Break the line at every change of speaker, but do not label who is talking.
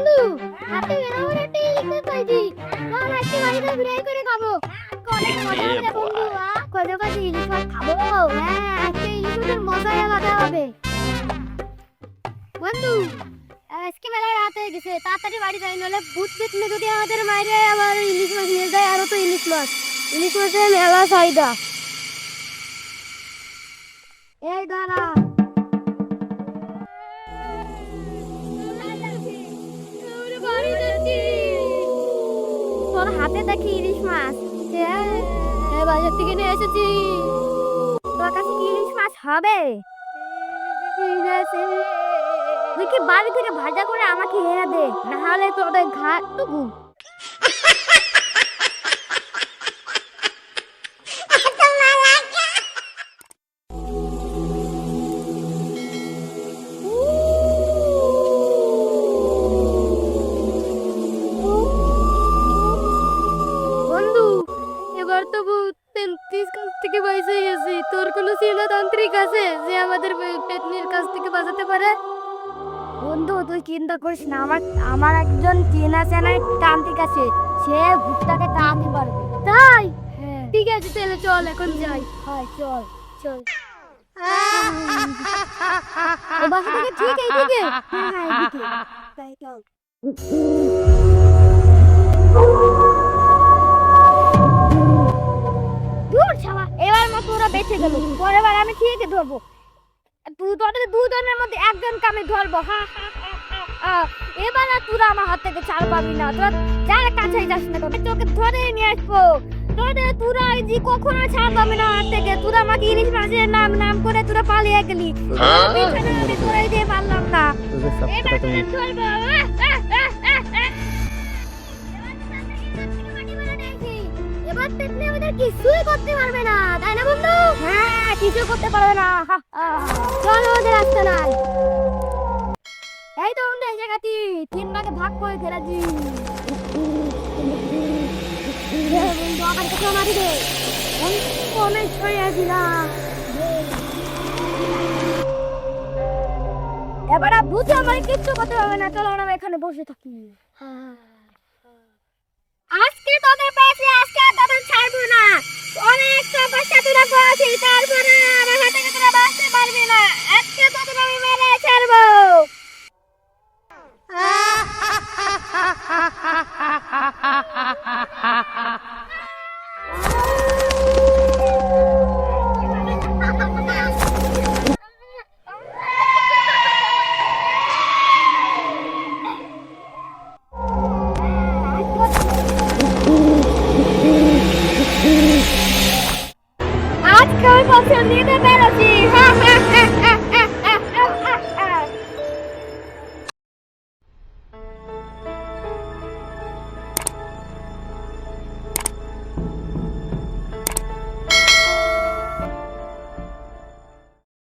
বন্ধু হাতে বেরোবার একটা ইলিশ পাইছি। চল আজকে বাড়িতে ফ্রাই করে খাবো। অনেক মজা হবে বন্ধু। কত কত ইলিশ মাছ খাবো। হ্যাঁ আজকে ইলিশ মাছের মজাই আলাদা হবে বন্ধু। আজকে মেলা রাত হয়ে গেছে, তাড়াতাড়ি বাড়ি যাই, নলে ভূত পেতনি যদি আমাদের মাইরে আবার ইলিশ মাছ নিয়ে যায়। আরো তো ইলিশ মাছের মেলা চাহিদা। এই দাঁড়া, তোর হাতে দেখি ইলিশ মাছ। বাজার থেকে নিয়ে এসেছি। তোর কাছে কি ইলিশ মাছ হবে? তুই কি বাড়ি থেকে ভাজা করে আমাকে এনে দে, না হলে তোদের ঘাটটুকু। বন্ধু এবার তো 33 কাছ থেকে বাইসে গেছি। তোর কোনো চিনাতান্ত্রিক আছে যে আমাদের পেতনির কাছ থেকে বাঁচাতে পারে? বন্ধু তুই চিন্তা করিস না, আমার একজন চেনা তান্ত্রিক আছে, সে ভূতটাকে তাড়াতে পারবে। তাই? হ্যাঁ ঠিক আছে, তাহলে চল এখন যাই। হ্যাঁ চল চল। ও বাসা থেকে ঠিক এইদিকে? হ্যাঁ হ্যাঁ এইদিকে। তাই চল। দূর শালা, এবার মতো ওরা বেঁচে গেল। পরের বার আমি ঠিকই ধরবো। তোদের দুজনের মধ্যে একজনকে আমি ধরবো। এবার আর তোরা আমার হাত থেকে ছাড় পাবি না। তোরা যার কাছেই যাস না কেন, তোকে ধরে নিয়ে আসবো। তোরা যে কখনো ছাড় পাবি না হাত থেকে। তোরা আমাকে ইলিশ মাছের নাম করে তোরা পালিয়ে গেলি। আমি তোরাই দিয়ে পারলাম না। এবার তোদের ধরবো। এবার পেতনি আমাদের কিছুই করতে পারবে না, তাই না বন্ধু? হ্যাঁ কিছু করতে পারবে না। চলো ওদের আসতে নাই। এই তো বন্ধু এই জায়গাটি 3 ভাগে ভাগ করে ফেলেছি। বন্ধু আমার কাছে মারি দে। অনেক ছড়িয়ে দিলাম। এবার বুঝে আমার কিচ্ছু করতে হবে না। চলো আমরা এখানে বসে থাকি। আজকে তোদের পেয়েছি, আজকে আর তোদের ছাড়বো না। অনেক সমস্যা তোরা করেছি, তারপরে আমার হাতে তোরা বাঁচতে পারবি না। আজকে তোদের আমি মেরে ছাড়বো। আজকে আমি পছন্দ নিতে পেরেছি।